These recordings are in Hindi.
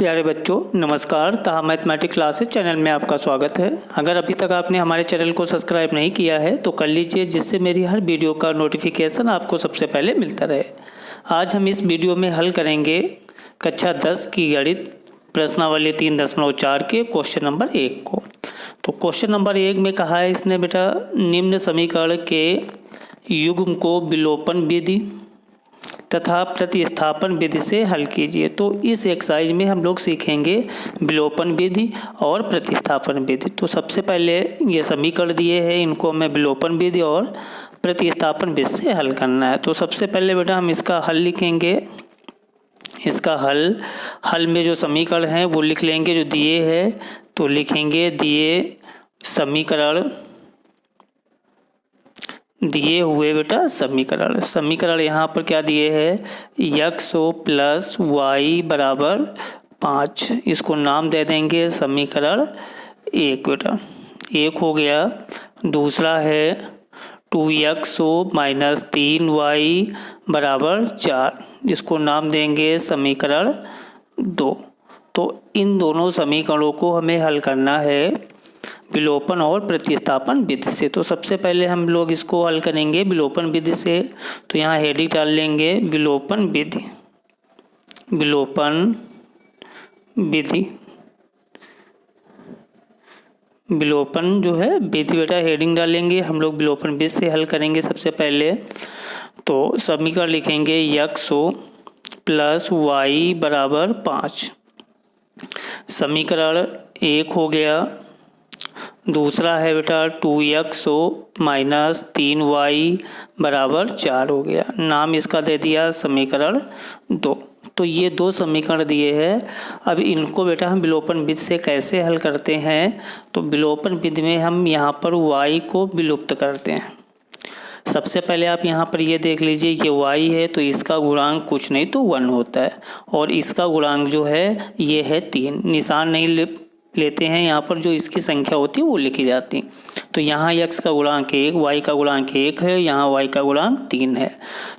प्यारे बच्चों नमस्कार। ताहा मैथमेटिक्स क्लासेस चैनल में आपका स्वागत है। अगर अभी तक आपने हमारे चैनल को सब्सक्राइब नहीं किया है तो कर लीजिए, जिससे मेरी हर वीडियो का नोटिफिकेशन आपको सबसे पहले मिलता रहे। आज हम इस वीडियो में हल करेंगे कक्षा 10 की गणित प्रश्नावली 3.4 के क्वेश्चन नंबर 1 को। तो क्वेश्चन नंबर 1 में कहा है इसने बेटा, निम्न समीकरण के युग्म को विलोपन विधि तथा प्रतिस्थापन विधि से हल कीजिए। तो इस एक्सरसाइज में हम लोग सीखेंगे विलोपन विधि और प्रतिस्थापन विधि। तो सबसे पहले ये समीकरण दिए हैं, इनको हमें विलोपन विधि और प्रतिस्थापन विधि से हल करना है। तो सबसे पहले बेटा हम इसका हल लिखेंगे। इसका हल में जो समीकरण हैं वो लिख लेंगे जो दिए हैं। तो लिखेंगे दिए हुए बेटा समीकरण यहाँ पर क्या दिए हैं, x प्लस वाई बराबर 5। इसको नाम दे देंगे समीकरण 1 बेटा। 1 हो गया। दूसरा है 2x माइनस 3y बराबर 4। इसको नाम देंगे समीकरण 2। तो इन दोनों समीकरणों को हमें हल करना है विलोपन और प्रतिस्थापन विधि से। तो सबसे पहले हम लोग इसको हल करेंगे विलोपन विधि से। तो यहाँ हेडिंग डाल लेंगे विलोपन विधि। विलोपन जो है विधि बेटा हेडिंग डालेंगे। हम लोग विलोपन विधि से हल करेंगे सबसे पहले। तो समीकरण लिखेंगे x प्लस वाई बराबर 5। समीकरण 1 हो गया। दूसरा है बेटा 2x माइनस 3y बराबर 4 हो गया। नाम इसका दे दिया समीकरण 2। तो ये दो समीकरण दिए हैं। अब इनको बेटा हम विलोपन विधि से कैसे हल करते हैं। तो विलोपन विधि में हम यहाँ पर y को विलुप्त करते हैं। सबसे पहले आप यहाँ पर ये देख लीजिए, ये y है तो इसका गुणांक कुछ नहीं तो 1 होता है, और इसका गुणांक जो है ये है 3। निशान नहीं लेते हैं, यहाँ पर जो इसकी संख्या होती है वो लिखी जाती। तो यहाँ x का गुणांक 1, y का गुणांक 1 है, यहाँ y का गुणांक 3 है।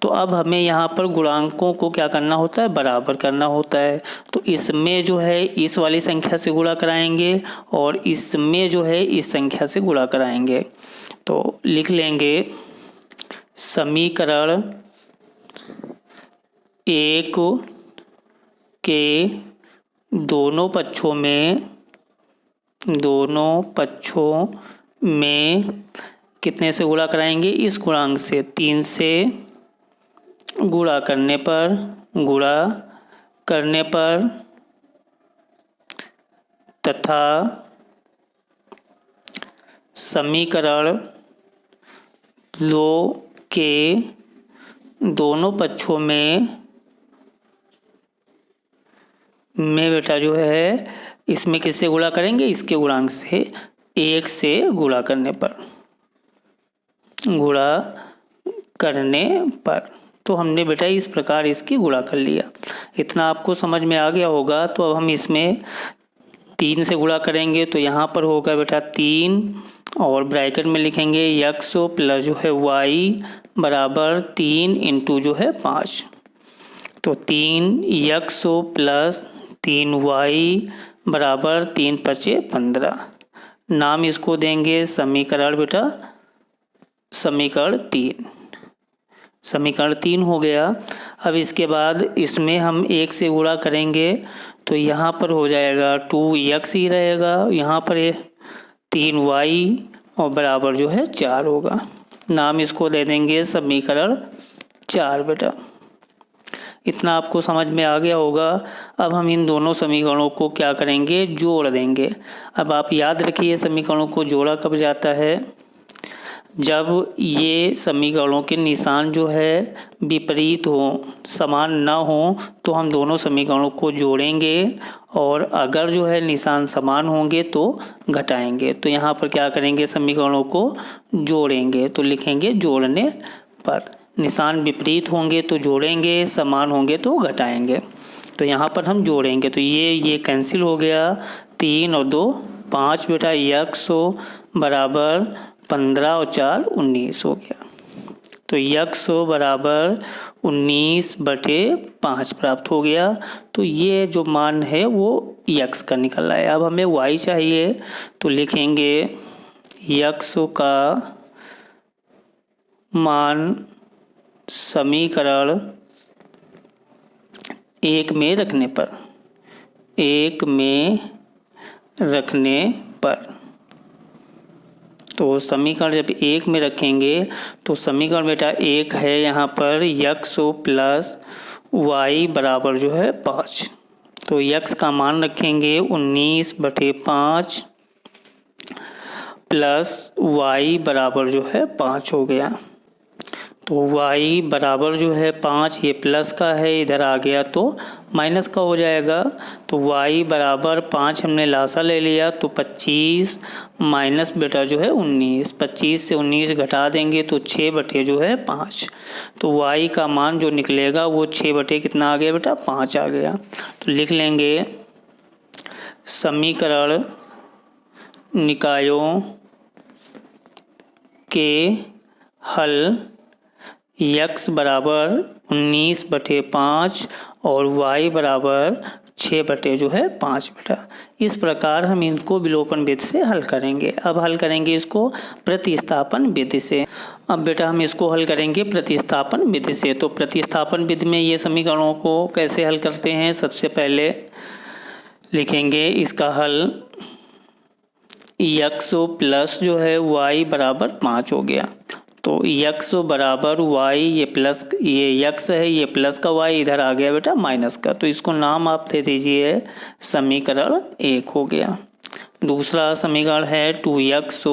तो अब हमें यहाँ पर गुणांकों को क्या करना होता है, बराबर करना होता है। तो इसमें जो है इस वाली संख्या से गुणा कराएंगे और इसमें जो है इस संख्या से गुणा कराएंगे। तो लिख लेंगे समीकरण 1 के दोनों पक्षों में कितने से गुणा कराएंगे, इस गुणांक से 3 से गुणा करने पर तथा समीकरण 2 के दोनों पक्षों में बेटा जो है इसमें किससे गुणा करेंगे, इसके गुणांक से 1 से गुणा करने पर। तो हमने बेटा इस प्रकार इसकी गुणा कर लिया। इतना आपको समझ में आ गया होगा। तो अब हम इसमें 3 से गुणा करेंगे। तो यहाँ पर होगा बेटा 3 और ब्रैकेट में लिखेंगे x प्लस जो है y बराबर 3 इंटू जो है 5। तो 3x प्लस 3y बराबर 3 × 5 = 15। नाम इसको देंगे समीकरण बेटा समीकरण 3 हो गया। अब इसके बाद इसमें हम 1 से गुणा करेंगे। तो यहाँ पर हो जाएगा 2x ही रहेगा, यहाँ पर 3y और बराबर जो है 4 होगा। नाम इसको दे देंगे समीकरण 4 बेटा। इतना आपको समझ में आ गया होगा। अब हम इन दोनों समीकरणों को क्या करेंगे, जोड़ देंगे। अब आप याद रखिए समीकरणों को जोड़ा कब जाता है, जब ये समीकरणों के निशान जो है विपरीत हो, समान ना हो, तो हम दोनों समीकरणों को जोड़ेंगे, और अगर जो है निशान समान होंगे तो घटाएंगे। तो यहाँ पर क्या करेंगे, समीकरणों को जोड़ेंगे। तो लिखेंगे जोड़ने पर। निशान विपरीत होंगे तो जोड़ेंगे, समान होंगे तो घटाएंगे। तो यहाँ पर हम जोड़ेंगे। तो ये कैंसिल हो गया। 3 और 2 5 बेटा x बराबर 15 और 4 19 हो गया। तो x बराबर 19/5 प्राप्त हो गया। तो ये जो मान है वो x का निकल आया। अब हमें y चाहिए, तो लिखेंगे x का मान समीकरण 1 में रखने पर तो समीकरण जब 1 में रखेंगे तो समीकरण बेटा 1 है यहाँ पर x प्लस y बराबर जो है 5। तो x का मान रखेंगे 19/5 प्लस y बराबर जो है 5 हो गया। तो y बराबर जो है 5, ये प्लस का है, इधर आ गया तो माइनस का हो जाएगा। तो y बराबर 5 हमने लासा ले लिया, तो 25 माइनस बेटा जो है 19, 25 से 19 घटा देंगे तो 6/5। तो y का मान जो निकलेगा वो 6 कितना आ गया बेटा 5 आ गया। तो लिख लेंगे समीकरण निकायों के हल x बराबर 19/5 और y बराबर 6/5 बेटा। इस प्रकार हम इनको विलोपन विधि से हल करेंगे। अब हल करेंगे इसको प्रतिस्थापन विधि से। अब बेटा हम इसको हल करेंगे प्रतिस्थापन विधि से। तो प्रतिस्थापन विधि में ये समीकरणों को कैसे हल करते हैं, सबसे पहले लिखेंगे इसका हल x प्लस जो है y बराबर 5 हो गया। तो x बराबर y, ये x है, ये प्लस का y इधर आ गया बेटा माइनस का, तो इसको नाम आप दे दीजिए समीकरण 1 हो गया। दूसरा समीकरण है 2x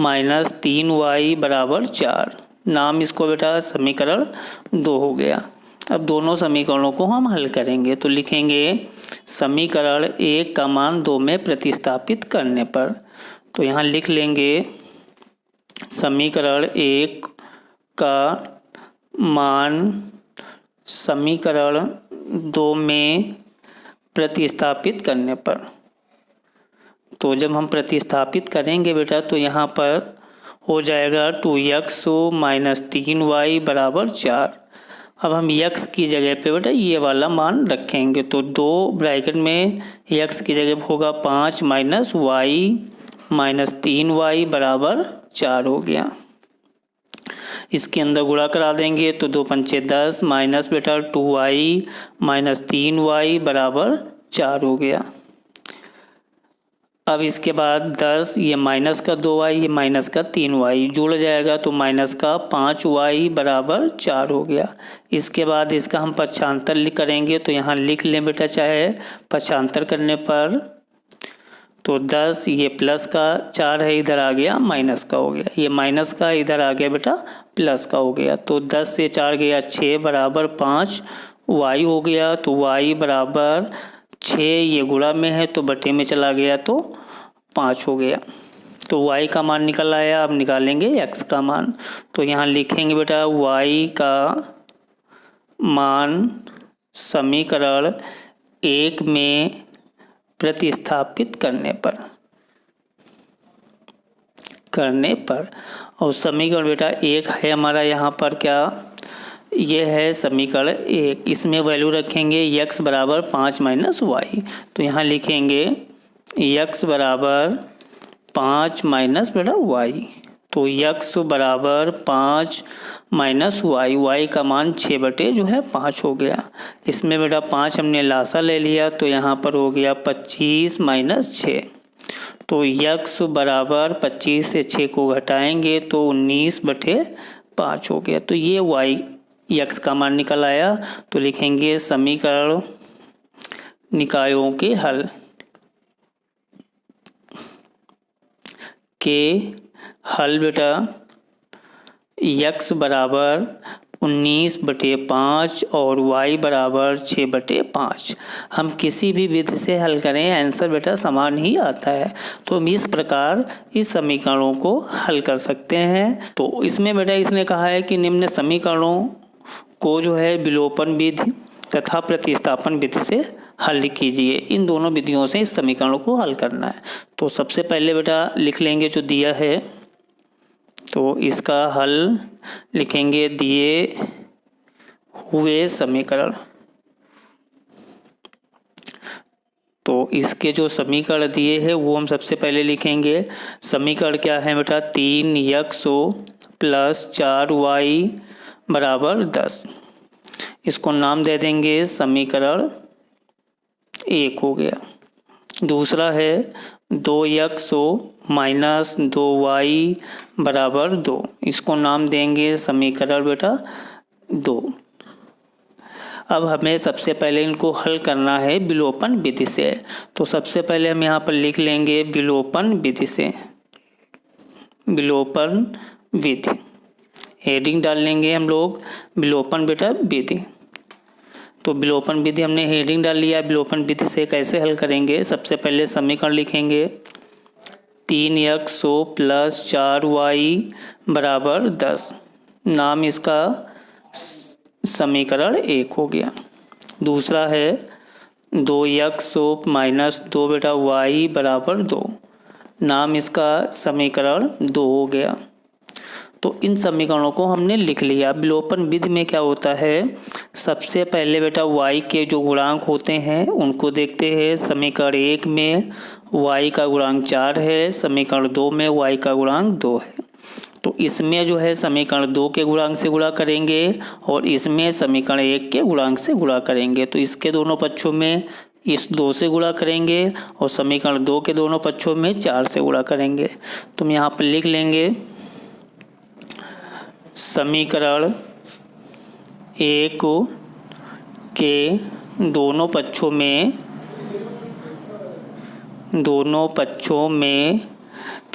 माइनस 3y बराबर 4, नाम इसको बेटा समीकरण 2 हो गया। अब दोनों समीकरणों को हम हल करेंगे, तो लिखेंगे समीकरण 1 का मान 2 में प्रतिस्थापित करने पर। तो यहाँ लिख लेंगे समीकरण 1 का मान समीकरण 2 में प्रतिस्थापित करने पर। तो जब हम प्रतिस्थापित करेंगे बेटा तो यहाँ पर हो जाएगा 2x माइनस 3y बराबर 4। अब हम x की जगह पे बेटा ये वाला मान रखेंगे, तो 2 ब्रैकेट में x की जगह होगा 5 माइनस y माइनस 3y बराबर 4 हो गया। इसके अंदर गुणा करा देंगे तो 2 पंचे 10 माइनस बेटा 2y माइनस 3y बराबर 4 हो गया। अब इसके बाद 10, ये माइनस का 2y, ये माइनस का 3y जुड़ जाएगा तो माइनस का 5y बराबर 4 हो गया। इसके बाद इसका हम पक्षांतर करेंगे, तो यहाँ लिख लें बेटा चाहे पक्षांतर करने पर, तो 10 ये प्लस का 4 है, इधर आ गया माइनस का हो गया, ये माइनस का इधर आ गया बेटा प्लस का हो गया। तो 10 से 4 गया 6 बराबर 5 y हो गया। तो y बराबर 6, ये गुणा में है तो बटे में चला गया तो 5 हो गया। तो y का मान निकल आया। अब निकालेंगे x का मान, तो यहाँ लिखेंगे बेटा y का मान समीकरण 1 में प्रतिस्थापित करने पर और समीकरण बेटा 1 है हमारा यहाँ पर, क्या ये है समीकरण 1, इसमें वैल्यू रखेंगे x बराबर 5 माइनस वाई। तो यहाँ लिखेंगे x बराबर 5 माइनस बेटा y। तो x बराबर 5 माइनस y, y का मान 6/5 हो गया। इसमें बेटा 5 हमने लासा ले लिया तो यहाँ पर हो गया 25 माइनस 6। तो x बराबर 25 से 6 को घटाएंगे तो 19/5 हो गया। तो ये x का मान निकल आया। तो लिखेंगे समीकरण निकायों के हल बेटा x बराबर 19/5 और y बराबर 6/5। हम किसी भी विधि से हल करें आंसर बेटा समान ही आता है। तो हम इस प्रकार इस समीकरणों को हल कर सकते हैं। तो इसमें बेटा इसने कहा है कि निम्न समीकरणों को जो है विलोपन विधि तथा प्रतिस्थापन विधि से हल कीजिए। इन दोनों विधियों से इस समीकरणों को हल करना है। तो सबसे पहले बेटा लिख लेंगे जो दिया है तो इसका हल लिखेंगे दिए हुए समीकरण। तो इसके जो समीकरण दिए हैं वो हम सबसे पहले लिखेंगे। समीकरण क्या है बेटा, 3x प्लस 4y बराबर 10। इसको नाम दे देंगे समीकरण 1 हो गया। दूसरा है 2x माइनस 2y बराबर 2। इसको नाम देंगे समीकरण बेटा 2। अब हमें सबसे पहले इनको हल करना है विलोपन विधि से। तो सबसे पहले हम यहाँ पर लिख लेंगे विलोपन विधि से, विलोपन विधि हेडिंग डाल लेंगे हम लोग विलोपन बेटा विधि। तो विलोपन विधि हमने हेडिंग डाल लिया। विलोपन विधि से कैसे हल करेंगे, सबसे पहले समीकरण लिखेंगे 3x प्लस 4y बराबर 10। नाम इसका समीकरण 1 हो गया। दूसरा है 2x माइनस 2 बेटा y बराबर 2। नाम इसका समीकरण 2 हो गया। तो इन समीकरणों को हमने लिख लिया। विलोपन विधि में क्या होता है, सबसे पहले बेटा y के जो गुणांक होते हैं उनको देखते हैं। समीकरण 1 में y का गुणांक 4 है, समीकरण 2 में y का गुणांक 2 है। तो इसमें जो है समीकरण 2 के गुणांक से गुणा करेंगे और इसमें समीकरण 1 के गुणांक से गुणा करेंगे। तो इसके दोनों पक्षों में इस 2 से गुणा करेंगे और समीकरण 2 के दोनों पक्षों में 4 से गुणा करेंगे। तो हम यहाँ पर लिख लेंगे समीकरण 1 के दोनों पक्षों में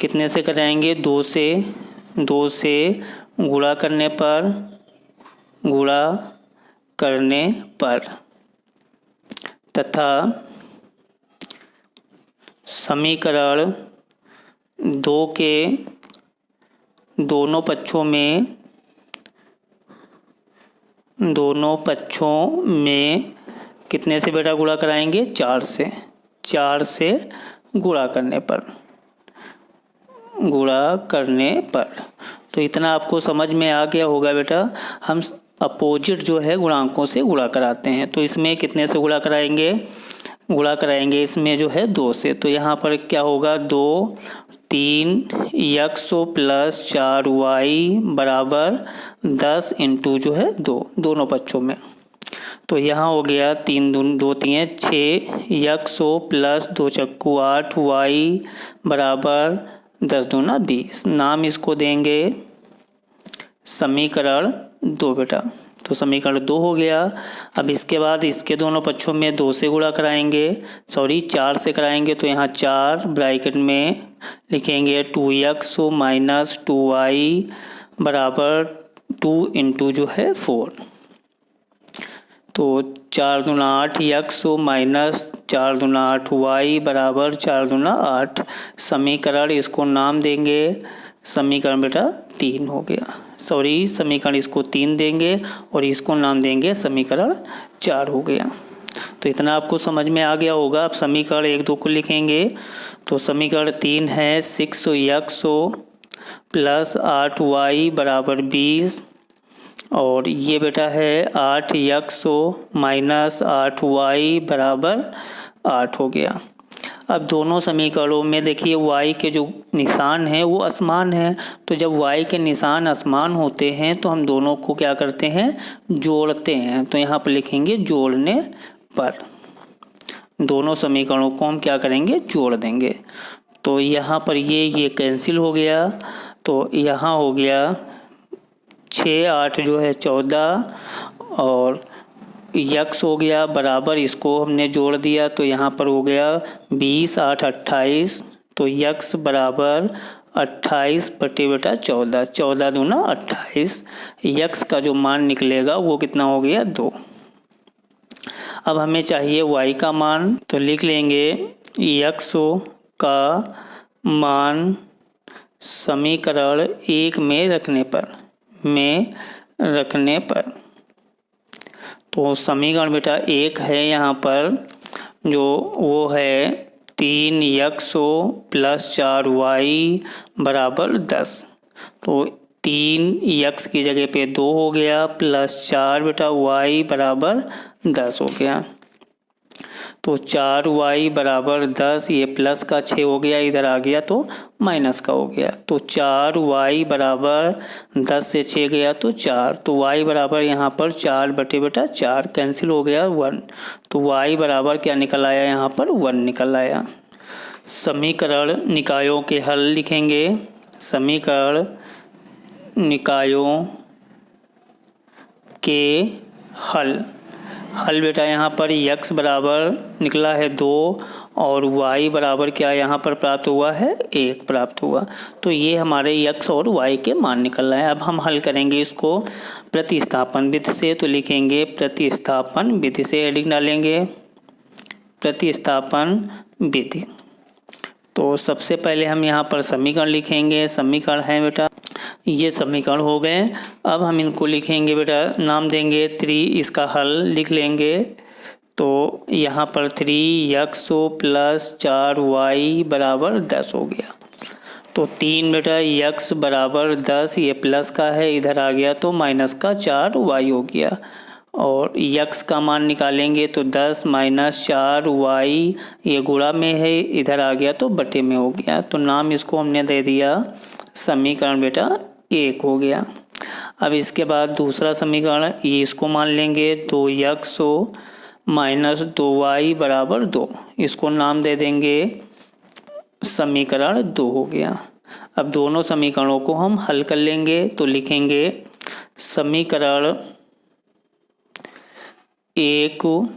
कितने से कराएंगे, 2 से गुणा करने पर तथा समीकरण 2 के दोनों पक्षों में कितने से बेटा गुणा कराएंगे, 4 से गुणा करने पर। तो इतना आपको समझ में आ गया होगा बेटा। हम अपोजिट जो है गुणांकों से गुणा कराते हैं। तो इसमें कितने से गुणा कराएंगे इसमें जो है 2 से। तो यहाँ पर क्या होगा, 3x प्लस 4y बराबर 10 इंटू जो है 2 दोनों पक्षों में। तो यहाँ हो गया 3 2 3 6x प्लस 2 चक्कू 8y बराबर 10 दूना 20। नाम इसको देंगे समीकरण 2 बेटा। तो समीकरण 2 हो गया। अब इसके बाद इसके दोनों पक्षों में 2 से गुणा कराएंगे, 4 से कराएंगे। तो यहाँ 4 ब्रैकेट में लिखेंगे 2x माइनस 2y बराबर 2 इंटू जो है 4। तो 4 दूना 8 x माइनस 4 दूना 8 y बराबर 4 दूना 8। समीकरण इसको नाम देंगे समीकरण बेटा 3 हो गया। समीकरण इसको 3 देंगे और इसको नाम देंगे समीकरण 4 हो गया। तो इतना आपको समझ में आ गया होगा। अब समीकरण 1 2 को लिखेंगे। तो समीकरण 3 है 6x प्लस 8y बराबर 20 और ये बेटा है 8x माइनस 8y बराबर 8 हो गया। अब दोनों समीकरणों में देखिए y के जो निशान हैं वो असमान हैं। तो जब y के निशान असमान होते हैं तो हम दोनों को क्या करते हैं, जोड़ते हैं। तो यहाँ पर लिखेंगे जोड़ने पर। दोनों समीकरणों को हम क्या करेंगे, जोड़ देंगे। तो यहाँ पर ये कैंसिल हो गया। तो यहाँ हो गया 6 8 जो है 14 और x हो गया बराबर, इसको हमने जोड़ दिया तो यहाँ पर हो गया 20 8 28। तो x बराबर 28 बटे बेटा 14, 14 दूना 28। x का जो मान निकलेगा वो कितना हो गया, 2। अब हमें चाहिए y का मान। तो लिख लेंगे x का मान समीकरण 1 में रखने पर। तो समीकरण बेटा 1 है यहाँ पर जो वो है 3x प्लस 4y बराबर 10। तो 3x की जगह पे 2 हो गया प्लस 4 बेटा y बराबर 10 हो गया। तो 4y बराबर 10, ये प्लस का 6 हो गया, इधर आ गया तो माइनस का हो गया। तो 4y बराबर 10 से 6 गया तो 4, तो y बराबर यहाँ पर 4 बटे बेटा 4 कैंसिल हो गया 1। तो y बराबर क्या निकल आया, यहाँ पर 1 निकल आया। समीकरण निकायों के हल लिखेंगे। समीकरण निकायों के हल बेटा यहाँ पर x बराबर निकला है 2 और y बराबर क्या यहाँ पर प्राप्त हुआ है 1 प्राप्त हुआ। तो ये हमारे x और y के मान निकल रहे हैं। अब हम हल करेंगे इसको प्रतिस्थापन विधि से। तो लिखेंगे प्रतिस्थापन विधि से, हेडिंग डालेंगे प्रतिस्थापन विधि। तो सबसे पहले हम यहाँ पर समीकरण लिखेंगे। समीकरण है बेटा, ये समीकरण हो गए। अब हम इनको लिखेंगे बेटा, नाम देंगे 3, इसका हल लिख लेंगे। तो यहाँ पर 3x प्लस 4y बराबर 10 हो गया। तो 3 बेटा x बराबर 10, ये प्लस का है, इधर आ गया तो माइनस का 4y हो गया। और x का मान निकालेंगे तो 10 माइनस 4y, ये गुणा में है, इधर आ गया तो बटे में हो गया। तो नाम इसको हमने दे दिया समीकरण बेटा 1 हो गया। अब इसके बाद दूसरा समीकरण, ये इसको मान लेंगे 2x माइनस 2y बराबर 2, इसको नाम दे देंगे समीकरण 2 हो गया। अब दोनों समीकरणों को हम हल कर लेंगे। तो लिखेंगे समीकरण 1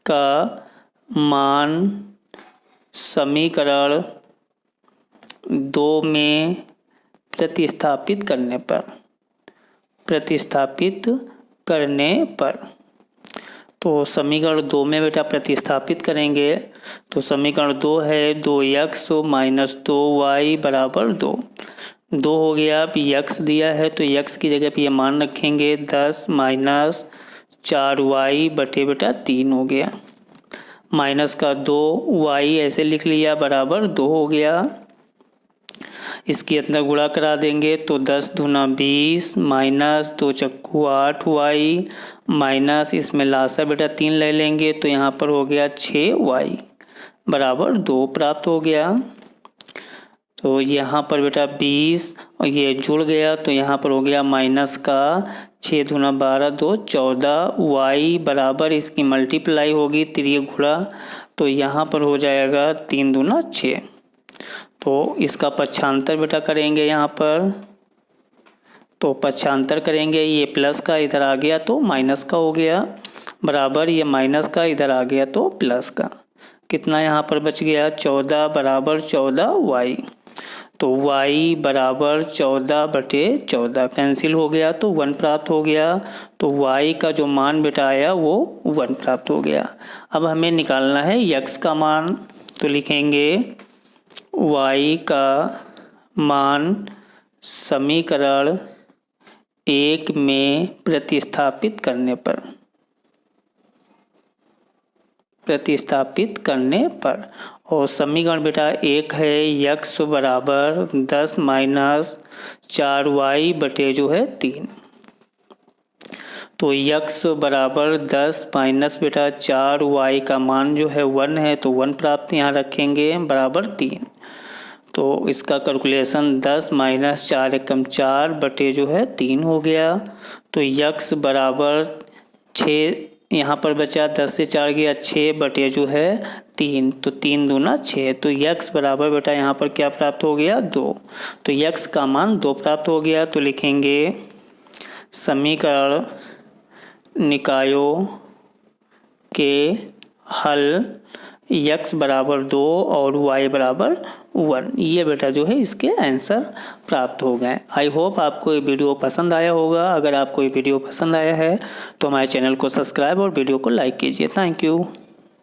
का मान समीकरण 2 में प्रतिस्थापित करने पर तो समीकरण 2 में बेटा प्रतिस्थापित करेंगे। तो समीकरण 2 है 2x माइनस 2y बराबर 2 हो गया। अब x दिया है तो x की जगह पे ये मान रखेंगे 10 माइनस 4y बटे बेटा 3 हो गया। माइनस का 2y ऐसे लिख लिया बराबर 2 हो गया। इसके अंदर गुणा करा देंगे तो 10 दूना 20 माइनस 2 चक्कू 8y माइनस इसमें लासा बेटा 3 ले लेंगे तो यहाँ पर हो गया 6y बराबर 2 प्राप्त हो गया। तो यहाँ पर बेटा 20 और ये जुड़ गया तो यहाँ पर हो गया माइनस का 6 दूना 12 2 14 y बराबर इसकी मल्टीप्लाई होगी 3 गुणा तो यहाँ पर हो जाएगा 3 दूना 6। तो इसका पक्षांतर बेटा करेंगे यहाँ पर, तो पक्षांतर करेंगे, ये प्लस का इधर आ गया तो माइनस का हो गया बराबर ये माइनस का इधर आ गया तो प्लस का। कितना यहाँ पर बच गया 14 बराबर 14y। तो y बराबर 14 बटे 14 कैंसिल हो गया तो 1 प्राप्त हो गया। तो y का जो मान बेटा आया वो 1 प्राप्त हो गया। अब हमें निकालना है x का मान। तो लिखेंगे y का मान समीकरण 1 में प्रतिस्थापित करने पर और समीकरण बेटा 1 है x बराबर 10 माइनस 4y बटे जो है 3। तो x बराबर 10 माइनस बेटा 4y का मान जो है 1 है तो 1 प्राप्त यहाँ रखेंगे बराबर 3। तो इसका कैलकुलेशन 10 माइनस 4 एकम 4 बटे जो है 3 हो गया। तो x बराबर 6 यहाँ पर बचा 10 से 4 गया 6 बटे जो है 3 तो 3 दूना 6। तो x बराबर बेटा यहाँ पर क्या प्राप्त हो गया 2। तो x का मान 2 प्राप्त हो गया। तो लिखेंगे समीकरण निकायों के हल x बराबर 2 और y बराबर 1, ये बेटा जो है इसके आंसर प्राप्त हो गए। आई होप आपको ये वीडियो पसंद आया होगा। अगर आपको ये वीडियो पसंद आया है तो हमारे चैनल को सब्सक्राइब और वीडियो को लाइक कीजिए। Thank you.